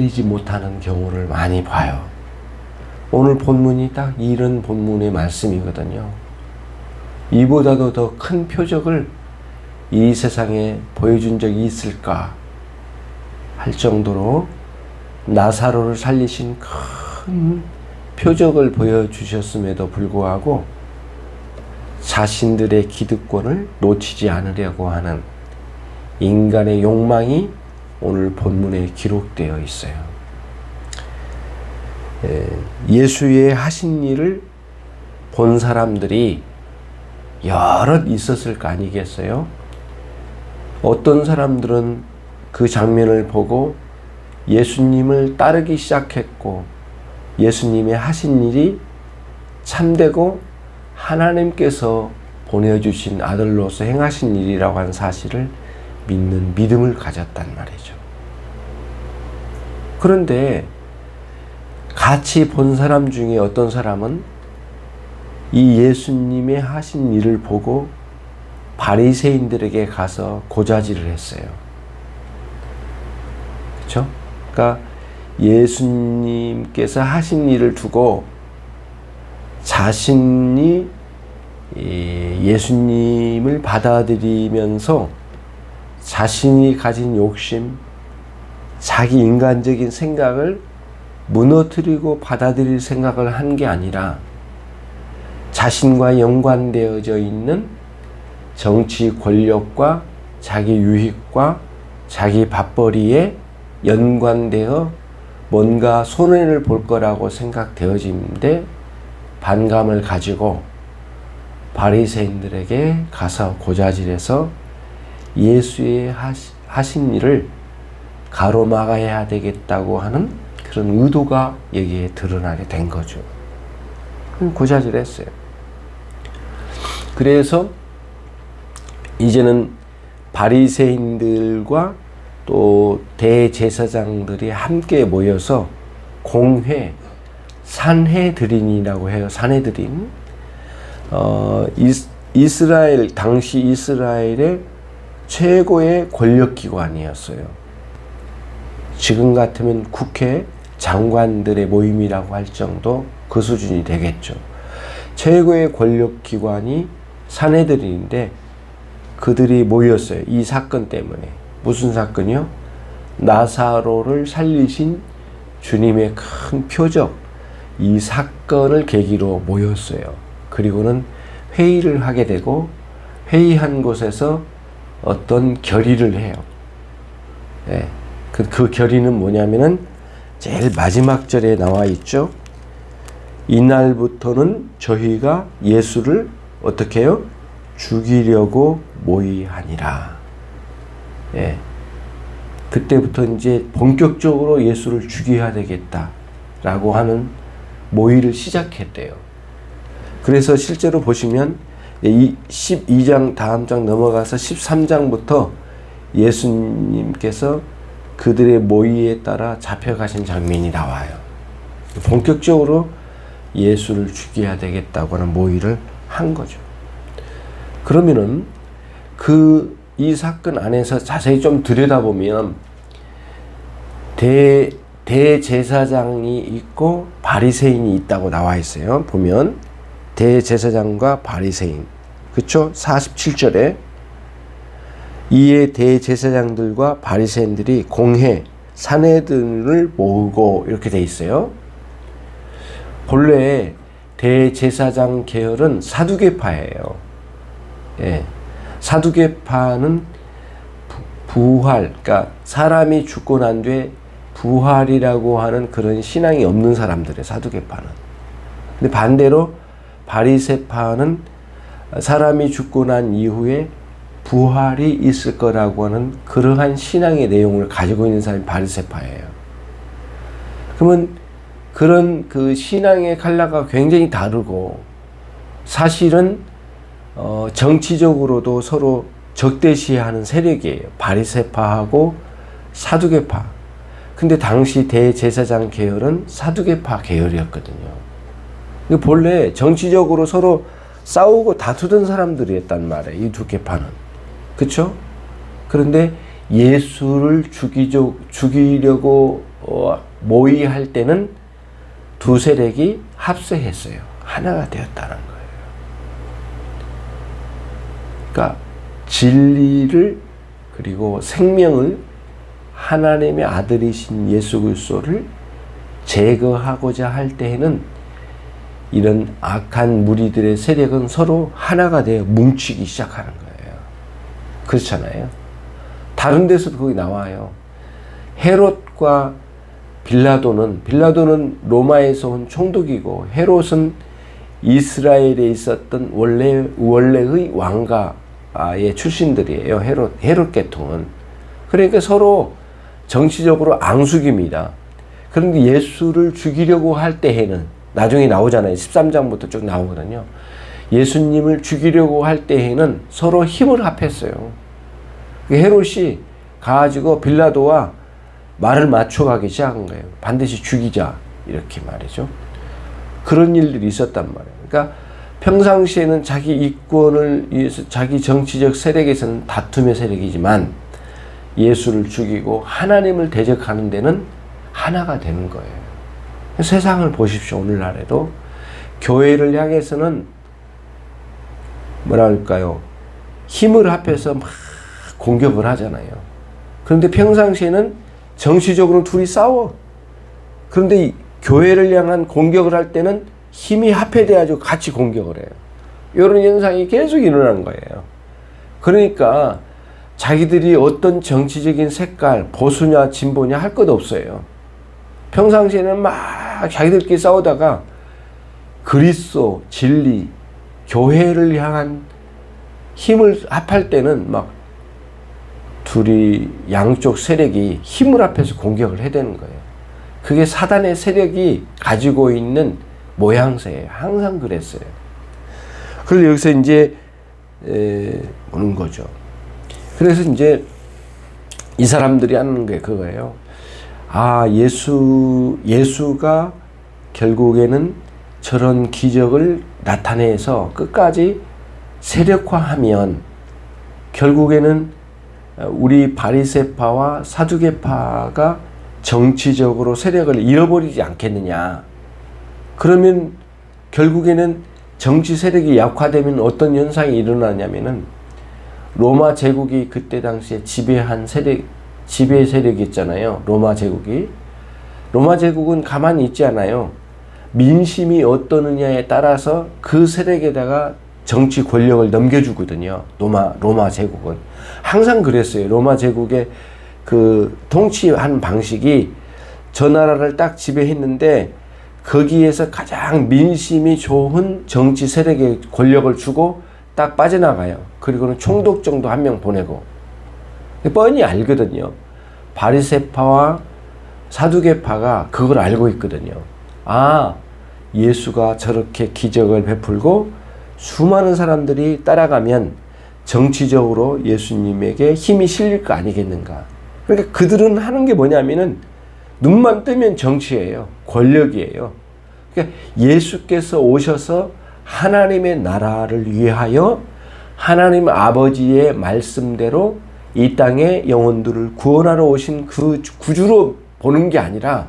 살리지 못하는 경우를 많이 봐요. 오늘 본문이 딱 이런 본문의 말씀이거든요. 이보다도 더 큰 표적을 이 세상에 보여준 적이 있을까 할 정도로 나사로를 살리신 큰 표적을 보여주셨음에도 불구하고 자신들의 기득권을 놓치지 않으려고 하는 인간의 욕망이 오늘 본문에 기록되어 있어요. 예수의 하신 일을 본 사람들이 여럿 있었을 거 아니겠어요? 어떤 사람들은 그 장면을 보고 예수님을 따르기 시작했고 예수님의 하신 일이 참되고 하나님께서 보내주신 아들로서 행하신 일이라고 하는 사실을 믿는 믿음을 가졌단 말이죠. 그런데 같이 본 사람 중에 어떤 사람은 이 예수님의 하신 일을 보고 바리새인들에게 가서 고자질을 했어요. 그렇죠? 그러니까 예수님께서 하신 일을 두고 자신이 예수님을 받아들이면서 자신이 가진 욕심, 자기 인간적인 생각을 무너뜨리고 받아들일 생각을 한 게 아니라 자신과 연관되어져 있는 정치 권력과 자기 유익과 자기 밥벌이에 연관되어 뭔가 손해를 볼 거라고 생각되어지는데 반감을 가지고 바리새인들에게 가서 고자질해서 예수의 하신 일을 가로막아야 되겠다고 하는 그런 의도가 여기에 드러나게 된 거죠. 고자질했어요. 그래서 이제는 바리새인들과 또 대제사장들이 함께 모여서 공회, 산헤드린이라고 해요. 산헤드린. 이스라엘, 당시 이스라엘의 최고의 권력기관이었어요. 지금 같으면 국회 장관들의 모임이라고 할 정도 그 수준이 되겠죠. 최고의 권력기관이 산헤드린인데 그들이 모였어요. 이 사건 때문에. 무슨 사건이요? 나사로를 살리신 주님의 큰 표적, 이 사건을 계기로 모였어요. 그리고는 회의를 하게 되고 회의한 곳에서 어떤 결의를 해요. 네. 그 결의는 뭐냐면은 제일 마지막 절에 나와 있죠. 이날부터는 저희가 예수를 어떻게 해요? 죽이려고 모의하니라. 예. 그때부터 이제 본격적으로 예수를 죽여야 되겠다라고 하는 모의를 시작했대요. 그래서 실제로 보시면 이 12장 다음 장 넘어가서 13장부터 예수님께서 그들의 모의에 따라 잡혀가신 장면이 나와요. 본격적으로 예수를 죽여야 되겠다고 하는 모의를 한 거죠. 그러면은 이 사건 안에서 자세히 좀 들여다보면 대제사장이 있고 바리새인이 있다고 나와 있어요. 보면 대제사장과 바리새인, 그렇죠? 47절에 이에 대제사장들과 바리새인들이 공회 산헤드린을 모으고 이렇게 돼 있어요. 본래 대제사장 계열은 사두개파예요. 예. 사두개파는 부활, 그러니까 사람이 죽고 난 뒤에 부활이라고 하는 그런 신앙이 없는 사람들이에요. 사두개파는. 근데 반대로 바리새파는 사람이 죽고 난 이후에 부활이 있을 거라고 하는 그러한 신앙의 내용을 가지고 있는 사람이 바리새파예요. 그러면 그런 그 신앙의 컬러가 굉장히 다르고 사실은 정치적으로도 서로 적대시하는 세력이에요. 바리새파하고 사두개파. 근데 당시 대제사장 계열은 사두개파 계열이었거든요. 본래 정치적으로 서로 싸우고 다투던 사람들이었단 말이에요. 이 두 개파는. 그쵸? 그런데 예수를 죽이려고 모의할 때는 두 세력이 합세했어요. 하나가 되었다는 거예요. 그러니까 진리를 그리고 생명을 하나님의 아들이신 예수 그리스도를 제거하고자 할 때에는 이런 악한 무리들의 세력은 서로 하나가 되어 뭉치기 시작하는 거예요. 그렇잖아요. 다른 데서도 거기 나와요. 헤롯과 빌라도는 로마에서 온 총독이고 헤롯은 이스라엘에 있었던 원래의 왕가의 출신들이에요. 헤롯 계통은. 그러니까 서로 정치적으로 앙숙입니다. 그런데 예수를 죽이려고 할 때에는 나중에 나오잖아요. 13장부터 쭉 나오거든요. 예수님을 죽이려고 할 때에는 서로 힘을 합했어요. 헤롯이 가지고 빌라도와 말을 맞춰가기 시작한 거예요. 반드시 죽이자 이렇게 말이죠. 그런 일들이 있었단 말이에요. 그러니까 평상시에는 자기 이권을 위해서 자기 정치적 세력에서는 다툼의 세력이지만 예수를 죽이고 하나님을 대적하는 데는 하나가 되는 거예요. 세상을 보십시오. 오늘날에도 교회를 향해서는 뭐라 할까요? 힘을 합해서 막 공격을 하잖아요. 그런데 평상시에는 정치적으로 둘이 싸워. 그런데 교회를 향한 공격을 할 때는 힘이 합해돼가지고 같이 공격을 해요. 이런 현상이 계속 일어나는 거예요. 그러니까 자기들이 어떤 정치적인 색깔, 보수냐 진보냐 할 것 없어요. 평상시에는 막 자기들끼리 싸우다가 그리스도, 진리, 교회를 향한 힘을 합할 때는 막 둘이 양쪽 세력이 힘을 합해서 공격을 해야 되는 거예요. 그게 사단의 세력이 가지고 있는 모양새예요. 항상 그랬어요. 그래서 여기서 이제 오는 거죠. 그래서 이제 이 사람들이 하는 게 그거예요. 예수가 결국에는 저런 기적을 나타내서 끝까지 세력화하면 결국에는 우리 바리새파와 사두개파가 정치적으로 세력을 잃어버리지 않겠느냐. 그러면 결국에는 정치 세력이 약화되면 어떤 현상이 일어나냐면은 로마 제국이 그때 당시에 지배의 세력이 있잖아요. 로마 제국은 가만히 있지 않아요. 민심이 어떠느냐에 따라서 그 세력에다가 정치 권력을 넘겨주거든요. 로마 제국은. 항상 그랬어요. 로마 제국의 그 통치하는 방식이 저 나라를 딱 지배했는데 거기에서 가장 민심이 좋은 정치 세력에 권력을 주고 딱 빠져나가요. 그리고는 총독 정도 한 명 보내고. 뻔히 알거든요. 바리새파와 사두개파가 그걸 알고 있거든요. 예수가 저렇게 기적을 베풀고 수많은 사람들이 따라가면 정치적으로 예수님에게 힘이 실릴 거 아니겠는가. 그러니까 그들은 하는 게 뭐냐면은 눈만 뜨면 정치예요. 권력이에요. 그러니까 예수께서 오셔서 하나님의 나라를 위하여 하나님 아버지의 말씀대로 이 땅의 영혼들을 구원하러 오신 그 구주로 보는 게 아니라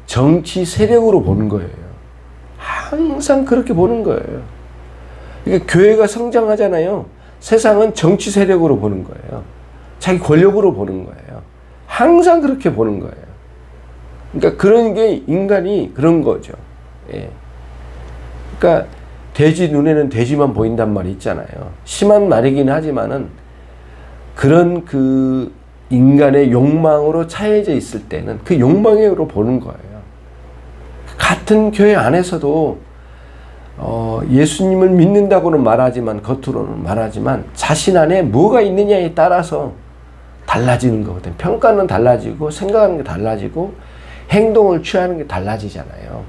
정치 세력으로 보는 거예요. 항상 그렇게 보는 거예요. 그러니까 교회가 성장하잖아요. 세상은 정치 세력으로 보는 거예요. 자기 권력으로 보는 거예요. 항상 그렇게 보는 거예요. 그러니까 그런 게 인간이 그런 거죠. 예. 그러니까 돼지 눈에는 돼지만 보인단 말이 있잖아요. 심한 말이긴 하지만은 그런 그 인간의 욕망으로 차여져 있을 때는 그 욕망으로 보는 거예요. 같은 교회 안에서도 예수님을 믿는다고는 말하지만 겉으로는 말하지만 자신 안에 뭐가 있느냐에 따라서 달라지는 거거든요. 평가는 달라지고 생각하는 게 달라지고 행동을 취하는 게 달라지잖아요.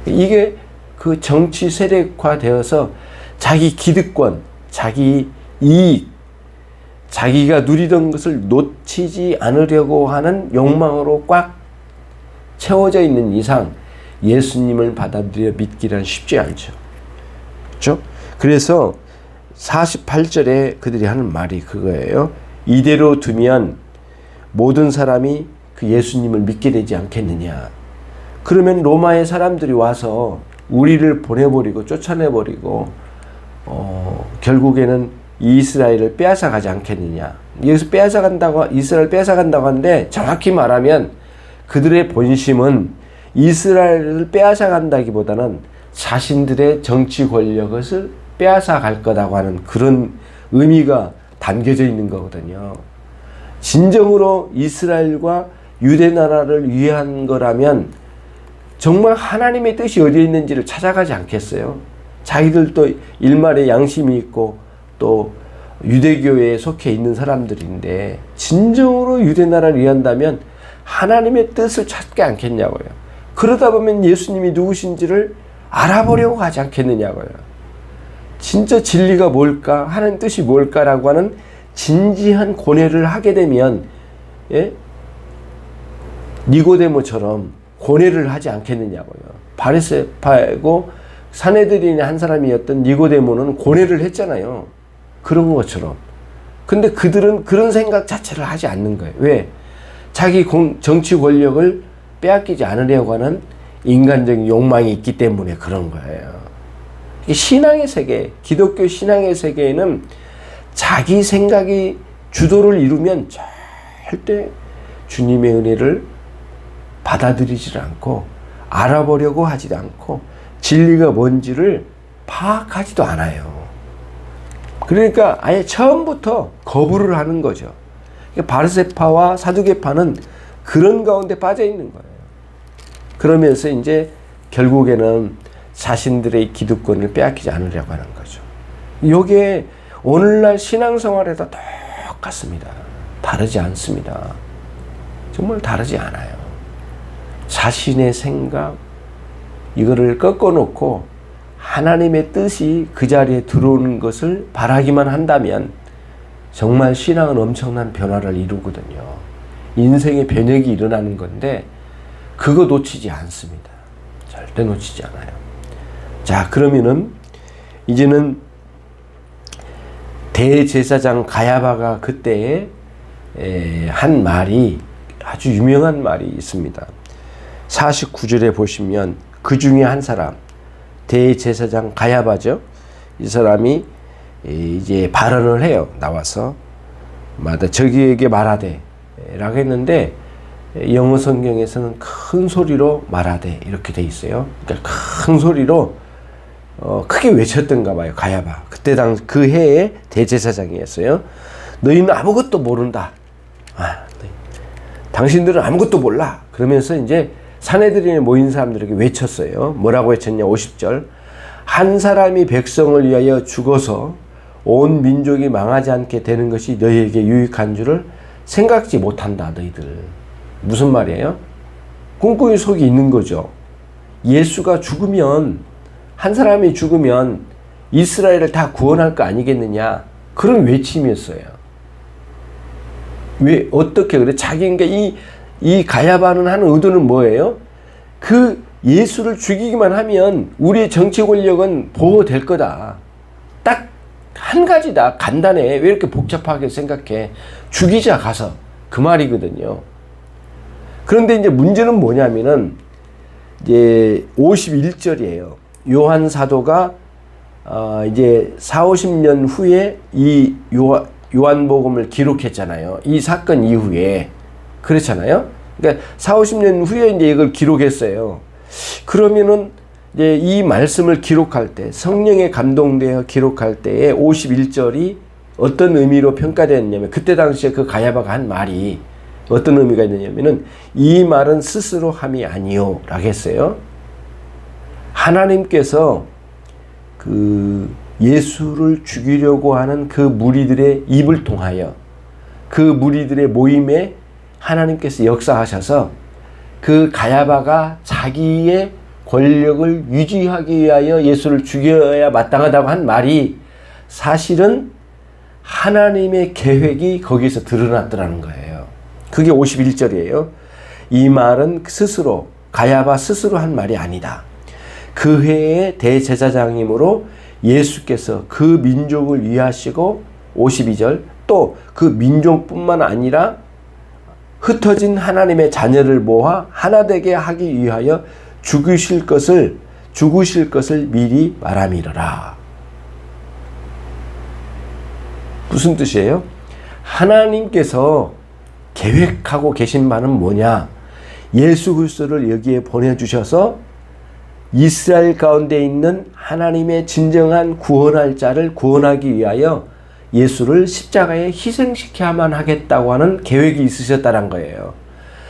이게 그 정치 세력화되어서 자기 기득권, 자기 이익, 자기가 누리던 것을 놓치지 않으려고 하는 욕망으로 꽉 채워져 있는 이상 예수님을 받아들여 믿기란 쉽지 않죠. 그렇죠? 그래서 48절에 그들이 하는 말이 그거예요. 이대로 두면 모든 사람이 그 예수님을 믿게 되지 않겠느냐. 그러면 로마의 사람들이 와서 우리를 보내버리고 쫓아내버리고 결국에는 이스라엘을 빼앗아가지 않겠느냐. 여기서 이스라엘 빼앗아간다고 하는데 정확히 말하면 그들의 본심은 이스라엘을 빼앗아간다기보다는 자신들의 정치 권력을 빼앗아갈 거라고 하는 그런 의미가 담겨져 있는 거거든요. 진정으로 이스라엘과 유대 나라를 위한 거라면 정말 하나님의 뜻이 어디에 있는지를 찾아가지 않겠어요? 자기들도 일말의 양심이 있고 또 유대교에 속해 있는 사람들인데 진정으로 유대 나라를 위한다면 하나님의 뜻을 찾지 않겠냐고요. 그러다 보면 예수님이 누구신지를 알아보려고 하지 않겠느냐고요. 진짜 진리가 뭘까? 하나님 뜻이 뭘까라고 하는 진지한 고뇌를 하게 되면 니고데모처럼 고뇌를 하지 않겠느냐고요. 바리새파이고 산헤드린의 한 사람이었던 니고데모는 고뇌를 했잖아요. 그런 것처럼. 근데 그들은 그런 생각 자체를 하지 않는 거예요. 왜? 자기 정치 권력을 빼앗기지 않으려고 하는 인간적인 욕망이 있기 때문에 그런 거예요. 신앙의 세계, 기독교 신앙의 세계에는 자기 생각이 주도를 이루면 절대 주님의 은혜를 받아들이지 않고 알아보려고 하지 않고 진리가 뭔지를 파악하지도 않아요. 그러니까 아예 처음부터 거부를 하는 거죠. 바리새파와 사두개파는 그런 가운데 빠져 있는 거예요. 그러면서 이제 결국에는 자신들의 기득권을 빼앗기지 않으려고 하는 거죠. 이게 오늘날 신앙생활에도 똑같습니다. 다르지 않습니다. 정말 다르지 않아요. 자신의 생각 이거를 꺾어놓고 하나님의 뜻이 그 자리에 들어오는 것을 바라기만 한다면 정말 신앙은 엄청난 변화를 이루거든요. 인생의 변혁이 일어나는 건데 그거 놓치지 않습니다. 절대 놓치지 않아요. 자, 그러면은 이제는 대제사장 가야바가 그때에 한 말이 아주 유명한 말이 있습니다. 49절에 보시면 그 중에 한 사람, 대제사장 가야바죠. 이 사람이 이제 발언을 해요. 나와서 저기에게 말하되 라고 했는데 영어 성경에서는 큰 소리로 말하되 이렇게 돼 있어요. 그러니까 큰 소리로 크게 외쳤던가 봐요. 가야바. 그때 그 해에 대제사장이었어요. 너희는 아무것도 모른다. 당신들은 아무것도 몰라. 그러면서 이제 산헤드린에 모인 사람들에게 외쳤어요. 뭐라고 외쳤냐? 50절. 한 사람이 백성을 위하여 죽어서 온 민족이 망하지 않게 되는 것이 너희에게 유익한 줄을 생각지 못한다. 너희들. 무슨 말이에요? 꿍꿍이 속이 있는 거죠. 예수가 죽으면 한 사람이 죽으면 이스라엘을 다 구원할 거 아니겠느냐. 그런 외침이었어요. 왜 어떻게 그래? 자기가 이 가야바는 하는 의도는 뭐예요? 그 예수를 죽이기만 하면 우리의 정치 권력은 보호될 거다. 딱 한 가지다. 간단해. 왜 이렇게 복잡하게 생각해? 죽이자 가서. 그 말이거든요. 그런데 이제 문제는 뭐냐면은 이제 51절이에요. 요한 사도가 이제 40-50년 후에 이 요한복음을 기록했잖아요. 이 사건 이후에. 그렇잖아요. 그러니까 40-50년 후에 이제 이걸 기록했어요. 그러면은 이제 이 말씀을 기록할 때 성령에 감동되어 기록할 때에 51절이 어떤 의미로 평가되었냐면 그때 당시에 그 가야바가 한 말이 어떤 의미가 있느냐면은 이 말은 스스로 함이 아니요 라고 했어요. 하나님께서 그 예수를 죽이려고 하는 그 무리들의 입을 통하여 그 무리들의 모임에 하나님께서 역사하셔서 그 가야바가 자기의 권력을 유지하기 위하여 예수를 죽여야 마땅하다고 한 말이 사실은 하나님의 계획이 거기서 드러났더라는 거예요. 그게 51절이에요. 이 말은 스스로 가야바 스스로 한 말이 아니다. 그 해의 대제사장이므로 예수께서 그 민족을 위하시고 52절 또 그 민족뿐만 아니라 흩어진 하나님의 자녀를 모아 하나 되게 하기 위하여 죽으실 것을 미리 말함이러라. 무슨 뜻이에요? 하나님께서 계획하고 계신 바는 뭐냐? 예수 그리스도를 여기에 보내주셔서 이스라엘 가운데 있는 하나님의 진정한 구원할 자를 구원하기 위하여 예수를 십자가에 희생시켜야만 하겠다고 하는 계획이 있으셨다는 거예요.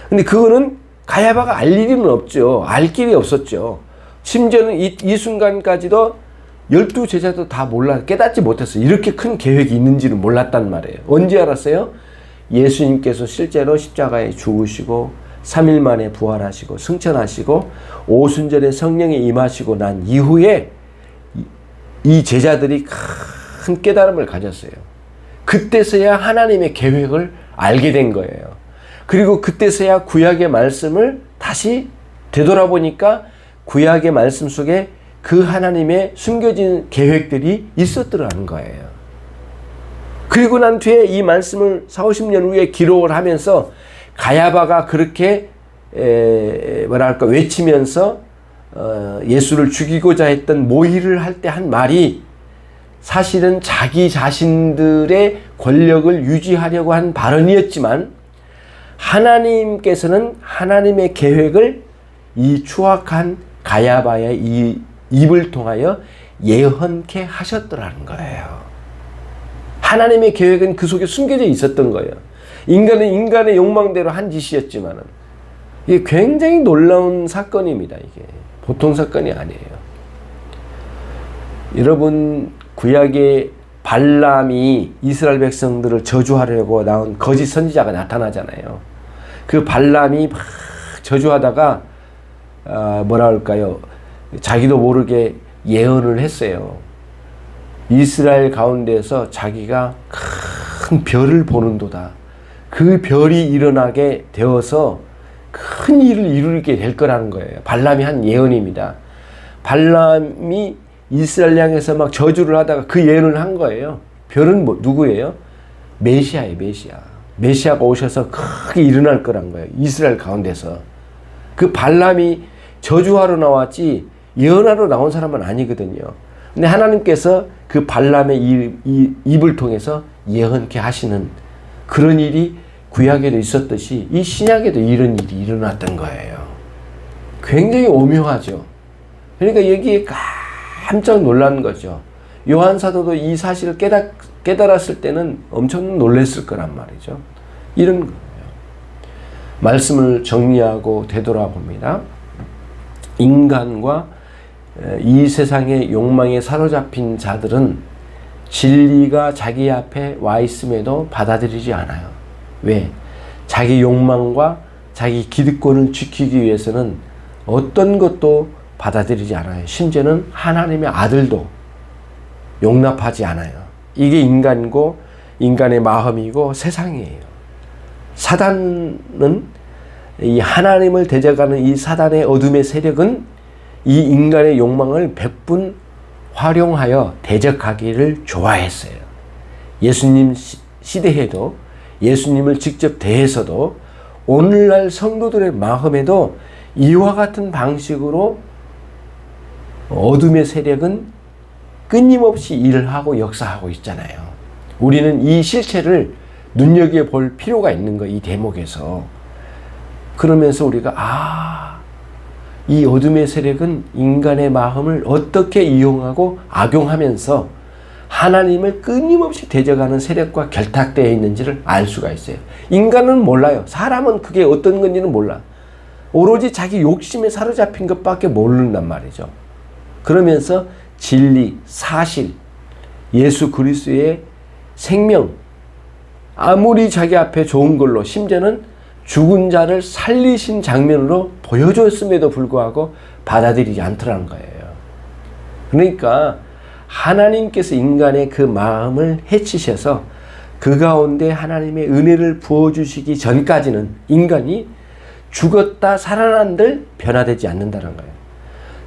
근데 그거는 가야바가 알 일은 없죠. 알 길이 없었죠. 심지어는 이 순간까지도 12제자도 다 깨닫지 못했어요. 이렇게 큰 계획이 있는지를 몰랐단 말이에요. 언제 알았어요? 예수님께서 실제로 십자가에 죽으시고 3일 만에 부활하시고 승천하시고 오순절에 성령이 임하시고 난 이후에 이 제자들이 큰 깨달음을 가졌어요. 그때서야 하나님의 계획을 알게 된 거예요. 그리고 그때서야 구약의 말씀을 다시 되돌아보니까 구약의 말씀 속에 그 하나님의 숨겨진 계획들이 있었더라는 거예요. 그리고 난 뒤에 이 말씀을 40-50년 후에 기록을 하면서 가야바가 그렇게 외치면서 예수를 죽이고자 했던 모의를 할 때 한 말이 사실은 자기 자신들의 권력을 유지하려고 한 발언이었지만 하나님께서는 하나님의 계획을 이 추악한 가야바의 이 입을 통하여 예언케 하셨더라는 거예요. 하나님의 계획은 그 속에 숨겨져 있었던 거예요. 인간은 인간의 욕망대로 한 짓이었지만은 이게 굉장히 놀라운 사건입니다. 이게 보통 사건이 아니에요. 여러분, 구약의 발람이 이스라엘 백성들을 저주하려고 나온 거짓 선지자가 나타나잖아요. 그 발람이 막 저주하다가 뭐라 할까요? 자기도 모르게 예언을 했어요. 이스라엘 가운데서 자기가 큰 별을 보는도다. 그 별이 일어나게 되어서 큰 일을 이루게 될 거라는 거예요. 발람이 한 예언입니다. 발람이 이스라엘 향해서 막 저주를 하다가 그 예언을 한 거예요. 별은 누구예요? 메시아예요, 메시아. 메시아가 오셔서 크게 일어날 거란 거예요. 이스라엘 가운데서. 그 발람이 저주하러 나왔지 예언하러 나온 사람은 아니거든요. 근데 하나님께서 그 발람의 입을 통해서 예언케 하시는 그런 일이 구약에도 있었듯이 이 신약에도 이런 일이 일어났던 거예요. 굉장히 오묘하죠. 그러니까 여기에 깜짝 놀란 거죠. 요한 사도도 이 사실을 깨달았을 때는 엄청 놀랐을 거란 말이죠. 이런 거예요. 말씀을 정리하고 되돌아봅니다. 인간과 이 세상의 욕망에 사로잡힌 자들은 진리가 자기 앞에 와 있음에도 받아들이지 않아요. 왜? 자기 욕망과 자기 기득권을 지키기 위해서는 어떤 것도 받아들이지 않아요. 심지어는 하나님의 아들도 용납하지 않아요. 이게 인간고 인간의 마음이고 세상이에요. 사단은 이 하나님을 대적하는 이 사단의 어둠의 세력은 이 인간의 욕망을 100분 활용하여 대적하기를 좋아했어요. 예수님 시대에도 예수님을 직접 대해서도 오늘날 성도들의 마음에도 이와 같은 방식으로 어둠의 세력은 끊임없이 일을 하고 역사하고 있잖아요. 우리는 이 실체를 눈여겨볼 필요가 있는 거예요. 이 대목에서. 그러면서 우리가 이 어둠의 세력은 인간의 마음을 어떻게 이용하고 악용하면서 하나님을 끊임없이 대적하는 세력과 결탁되어 있는지를 알 수가 있어요. 인간은 몰라요. 사람은 그게 어떤 건지는 몰라. 오로지 자기 욕심에 사로잡힌 것밖에 모른단 말이죠. 그러면서 진리, 사실, 예수 그리스도의 생명, 아무리 자기 앞에 좋은 걸로 심지어는 죽은 자를 살리신 장면으로 보여줬음에도 불구하고 받아들이지 않더라는 거예요. 그러니까 하나님께서 인간의 그 마음을 해치셔서 그 가운데 하나님의 은혜를 부어주시기 전까지는 인간이 죽었다 살아난들 변화되지 않는다는 거예요.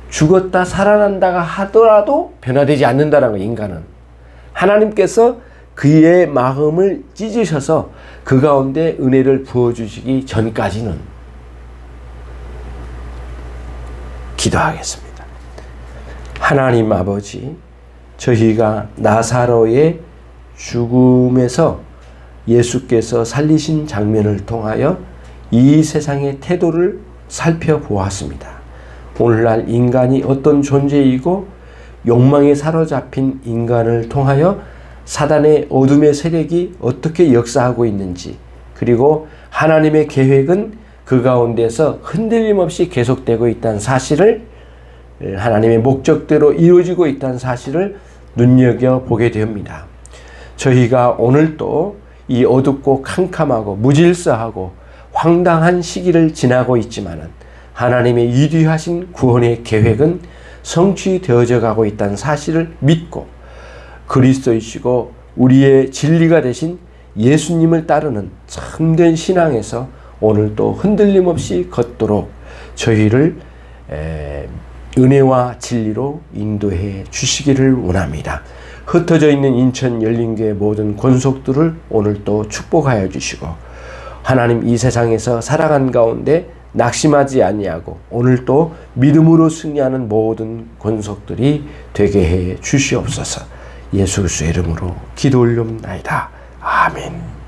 죽었다 살아난다가 하더라도 변화되지 않는다는 거예요. 인간은. 하나님께서 그의 마음을 찢으셔서 그 가운데 은혜를 부어주시기 전까지는 기도하겠습니다. 하나님 아버지, 저희가 나사로의 죽음에서 예수께서 살리신 장면을 통하여 이 세상의 태도를 살펴보았습니다. 오늘날 인간이 어떤 존재이고 욕망에 사로잡힌 인간을 통하여 사단의 어둠의 세력이 어떻게 역사하고 있는지, 그리고 하나님의 계획은 그 가운데서 흔들림 없이 계속되고 있다는 사실을, 하나님의 목적대로 이루어지고 있다는 사실을 눈여겨보게 됩니다. 저희가 오늘도 이 어둡고 캄캄하고 무질서하고 황당한 시기를 지나고 있지만은 하나님의 위대하신 구원의 계획은 성취되어져 가고 있다는 사실을 믿고 그리스도이시고 우리의 진리가 되신 예수님을 따르는 참된 신앙에서 오늘도 흔들림 없이 걷도록 저희를 은혜와 진리로 인도해 주시기를 원합니다. 흩어져 있는 인천 열린교회 모든 권속들을 오늘도 축복하여 주시고, 하나님 이 세상에서 살아간 가운데 낙심하지 아니하고 오늘도 믿음으로 승리하는 모든 권속들이 되게 해 주시옵소서. 예수 그리스도의 이름으로 기도 올리옵나이다. 아멘.